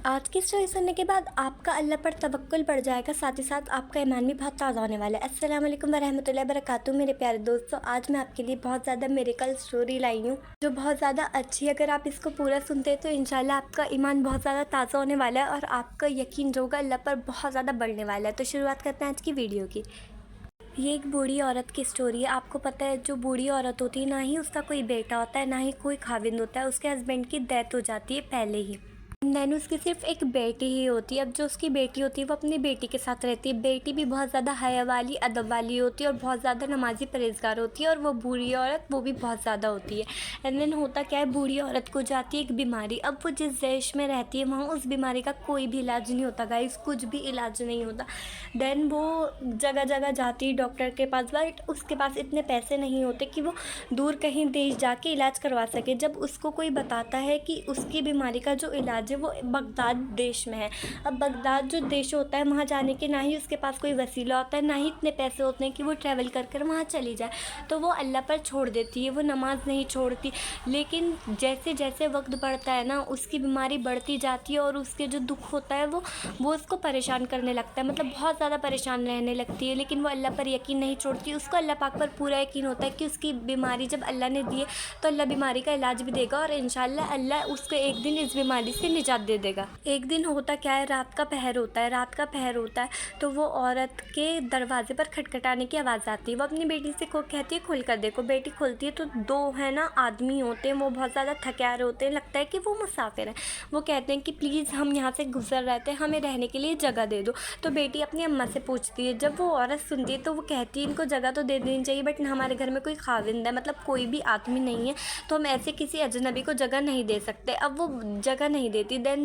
आज की स्टोरी सुनने के बाद आपका अल्लाह पर तवक्कुल बढ़ जाएगा, साथ ही साथ आपका ईमान भी बहुत ताज़ा होने वाला है। अस्सलाम वालेकुम वरहमतुल्लाहि वबरकातुहू। मेरे प्यारे दोस्तों, आज मैं आपके लिए बहुत ज़्यादा मिरेकल स्टोरी लाई हूँ जो बहुत ज़्यादा अच्छी है। अगर आप इसको पूरा सुनते हैं तो इंशाल्लाह आपका ईमान बहुत ज़्यादा ताज़ा होने वाला है और आपका यकीन जो होगा अल्लाह पर बहुत ज़्यादा बढ़ने वाला है। तो शुरुआत करते हैं आज की वीडियो की। ये एक बूढ़ी औरत की स्टोरी है। आपको पता है, जो बूढ़ी औरत होती है ना ही उसका कोई बेटा होता है, ना ही कोई खाविंद होता है। उसके हस्बैंड की डेथ हो जाती है पहले ही। देन उसकी सिर्फ एक बेटी ही होती है। अब जो उसकी बेटी होती है वो अपनी बेटी के साथ रहती है। बेटी भी बहुत ज़्यादा हया वाली, अदब वाली होती है और बहुत ज़्यादा नमाजी परहेज़गार होती है। और वो बूढ़ी औरत वो भी बहुत ज़्यादा होती है। एंड देन होता क्या है, बूढ़ी औरत को जाती है एक बीमारी। अब वो जिस देश में रहती है वहाँ उस बीमारी का कोई भी इलाज नहीं होता गाइस, कुछ भी इलाज नहीं होता। देन वो जगह जगह जाती है डॉक्टर के पास, बट उसके पास इतने पैसे नहीं होते कि वो दूर कहीं देश जाके इलाज करवा सके। जब उसको कोई बताता है कि उसकी बीमारी का जो इलाज है वो बगदाद देश में है। अब बगदाद जो देश होता है वहाँ जाने के ना ही उसके पास कोई वसीला होता है, ना ही इतने पैसे होते हैं कि वो ट्रैवल कर कर वहाँ चली जाए। तो वो अल्लाह पर छोड़ देती है, वो नमाज नहीं छोड़ती। लेकिन जैसे जैसे वक्त बढ़ता है ना, उसकी बीमारी बढ़ती जाती है और उसके जो दुख होता है वो उसको परेशान करने लगता है, मतलब बहुत ज़्यादा परेशान रहने लगती है। लेकिन वो अल्लाह पर यकीन नहीं छोड़ती। उसको अल्लाह पाक पर पूरा यकीन होता है कि उसकी बीमारी जब अल्लाह ने दी है तो अल्लाह बीमारी का इलाज भी देगा और इंशाल्लाह अल्लाह उसको एक दिन इस बीमारी से निजात दे देगा। एक दिन होता क्या है, रात का पहर होता है। तो वो औरत के दरवाजे पर खटखटाने की आवाज़ आती है। वो अपनी बेटी से को कहती है खोल कर देखो। बेटी खोलती है तो दो है ना आदमी होते हैं, वो बहुत ज़्यादा थके होते हैं, लगता है कि वो मुसाफिर हैं। वो कहते हैं कि प्लीज़ हम यहाँ से गुजर रहे थे, हमें रहने के लिए जगह दे दो। तो बेटी अपनी अम्मा से पूछती है। जब वो औरत सुनती है तो वो कहती है इनको जगह तो दे देनी चाहिए, बट हमारे घर में कोई खाविंद है, मतलब कोई भी आदमी नहीं है, तो हम ऐसे किसी अजनबी को जगह नहीं दे सकते। अब वो जगह नहीं देती। देन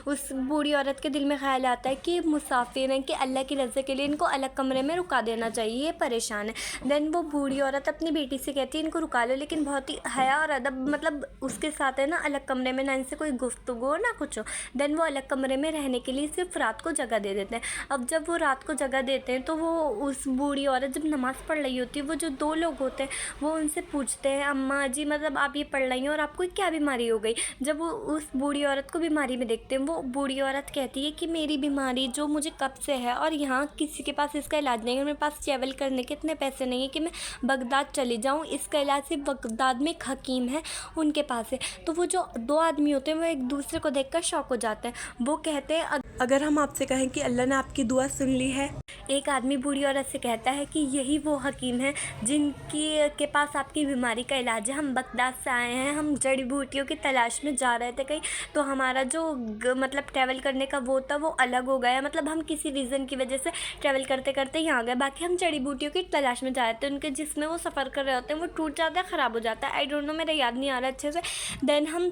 उस बूढ़ी औरत के दिल में ख्याल आता है कि मुसाफिर हैं, कि अल्लाह की रज़ा के लिए इनको अलग कमरे में रुका देना चाहिए, ये परेशान है। देन वो बूढ़ी औरत अपनी बेटी से कहती है इनको रुका लो, लेकिन बहुत ही हया और अदब, मतलब उसके साथ है ना अलग कमरे में, ना इनसे कोई गुफ्तगू हो ना कुछ हो। देन वो अलग कमरे में रहने के लिए सिर्फ रात को जगह दे देते हैं। अब जब वो रात को जगह देते हैं तो वो उस बूढ़ी औरत जब नमाज़ पढ़ रही होती है, वो जो दो लोग होते हैं वो उनसे पूछते हैं अम्मा जी, मतलब आप ये पढ़ रही हैं और आपको क्या बीमारी हो गई। जब वो उस बूढ़ी औरत को बीमारी में देखते हैं, वो बूढ़ी औरत कहती है कि मेरी बीमारी जो मुझे कब से है और यहाँ किसी के पास इसका इलाज नहीं है, मेरे पास ट्रैवल करने के इतने पैसे नहीं है कि मैं बगदाद चली जाऊँ, इसका इलाज सिर्फ बगदाद में एक हकीम है, उनके पास है। तो वो जो दो आदमी होते हैं वो एक दूसरे को देखकर शॉक हो जाते हैं। वो कहते हैं अगर हम आपसे कहें कि अल्लाह ने आपकी दुआ सुन ली है। एक आदमी बूढ़ी औरत से कहता है कि यही वो हकीम है जिनकी के पास आपकी बीमारी का इलाज है। हम बगदाद से आए हैं, हम जड़ी बूटियों की तलाश में जा रहे थे कहीं, तो हमारा जो मतलब ट्रैवल करने का वो था वो अलग हो गया, मतलब हम किसी रीज़न की वजह से ट्रैवल करते करते यहाँ आ गए। बाकी हम जड़ी बूटियों की तलाश में जा रहे थे, उनके जिसमें वो सफ़र कर रहे होते हैं वो टूट जाता है, ख़राब हो जाता है। आई डोंट नो, मेरा याद नहीं आ रहा अच्छे से। देन हम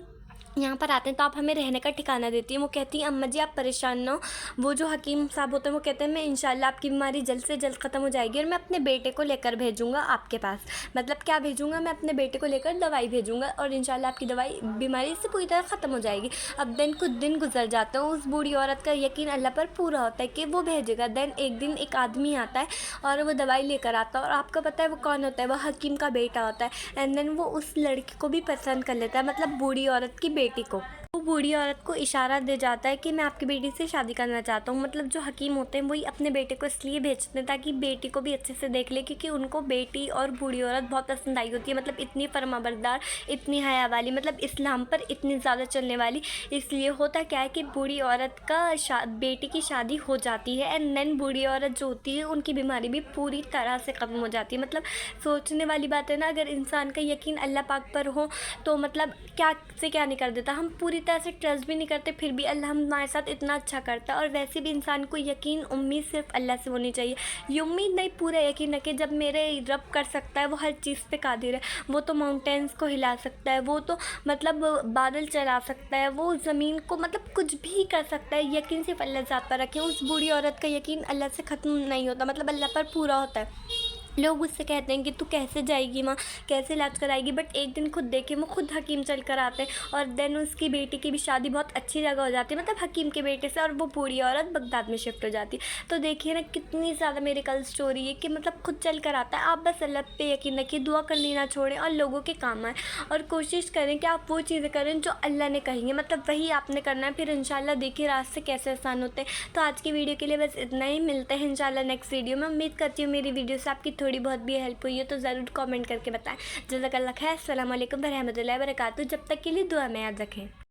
यहाँ पर आते हैं तो आप हमें रहने का ठिकाना देती हैं। वो कहती हैं अम्मा जी आप परेशान ना हो। वो जो हकीम साहब होते हैं वो कहते हैं मैं इंशाल्लाह आपकी बीमारी जल्द से जल्द ख़त्म हो जाएगी और मैं अपने बेटे को लेकर भेजूँगा आपके पास। मतलब क्या भेजूँगा, मैं अपने बेटे को लेकर दवाई भेजूँगा और इंशाल्लाह आपकी दवाई बीमारी से पूरी तरह ख़त्म हो जाएगी। अब देन कुछ दिन गुजर जाते हैं, उस बूढ़ी औरत का यकीन अल्लाह पर पूरा होता है कि वो भेजेगा। देन एक दिन एक आदमी आता है और वो दवाई लेकर आता है, और आपको पता है वो कौन होता है, वो हकीम का बेटा होता है। एंड देन वो उस लड़की को भी पसंद कर लेता है, मतलब बूढ़ी औरत की बेटी को। वो बूढ़ी औरत को इशारा दे जाता है कि मैं आपकी बेटी से शादी करना चाहता हूँ। मतलब जो हकीम होते हैं वही अपने बेटे को इसलिए भेजते हैं ताकि बेटी को भी अच्छे से देख ले, क्योंकि उनको बेटी और बूढ़ी औरत बहुत पसंद आई होती है, मतलब इतनी फरमाबरदार, इतनी हया वाली, मतलब इस्लाम पर इतनी ज़्यादा चलने वाली। इसलिए होता क्या है कि बूढ़ी औरत का बेटी की शादी हो जाती है एंड देन बूढ़ी औरत जो होती है उनकी बीमारी भी पूरी तरह से ख़त्म हो जाती है। मतलब सोचने वाली बात है ना, अगर इंसान का यकीन अल्लाह पाक पर हो तो मतलब क्या से क्या नहीं कर देता। हम पूरी तरह से ट्रस्ट भी नहीं करते, फिर भी अल्लाह हमारे साथ इतना अच्छा करता है। और वैसे भी इंसान को यकीन, उम्मीद सिर्फ अल्लाह से होनी चाहिए। ये उम्मीद नहीं, पूरा यकीन रखे जब मेरे रब कर सकता है, वो हर चीज़ पे कादिर है। वो तो माउंटेन्स को हिला सकता है, वो तो मतलब बादल चला सकता है, वो ज़मीन को मतलब कुछ भी कर सकता है। यकीन सिर्फ अल्लाह ज़ात पर रखें। उस बूढ़ी औरत का यकीन अल्लाह से ख़त्म नहीं होता, मतलब अल्लाह पर पूरा होता है। लोग उससे कहते हैं कि तू कैसे जाएगी वहाँ, कैसे इलाज कराएगी, बट एक दिन खुद देखे वो खुद हकीम चल कर आते हैं और देन उसकी बेटी की भी शादी बहुत अच्छी जगह हो जाती है, मतलब हकीम के बेटे से, और वो बूढ़ी औरत बगदाद में शिफ्ट हो जाती है। तो देखिए ना कितनी ज़्यादा मेरी कल स्टोरी है कि मतलब खुद चल कर आता है। आप बस अल्लाह पे यकीन रखिए, दुआ करनी ना छोड़ें और लोगों के काम आए, और कोशिश करें कि आप वो चीज़ें करें जो अल्लाह ने कही है, मतलब वही आपने करना है, फिर इंशाल्लाह देखिए रास्ते कैसे आसान होते हैं। तो आज की वीडियो के लिए बस इतना ही, मिलते हैं इंशाल्लाह नेक्स्ट वीडियो में। उम्मीद करती हूँ मेरी वीडियो से आपकी थोड़ी बहुत भी हेल्प हुई है, तो ज़रूर कमेंट करके बताएं। जज़ाकल्लाह खैर, अस्सलाम वालेकुम व रहमतुल्लाहि व बरकातहू। जब तक के लिए दुआ में याद रखें।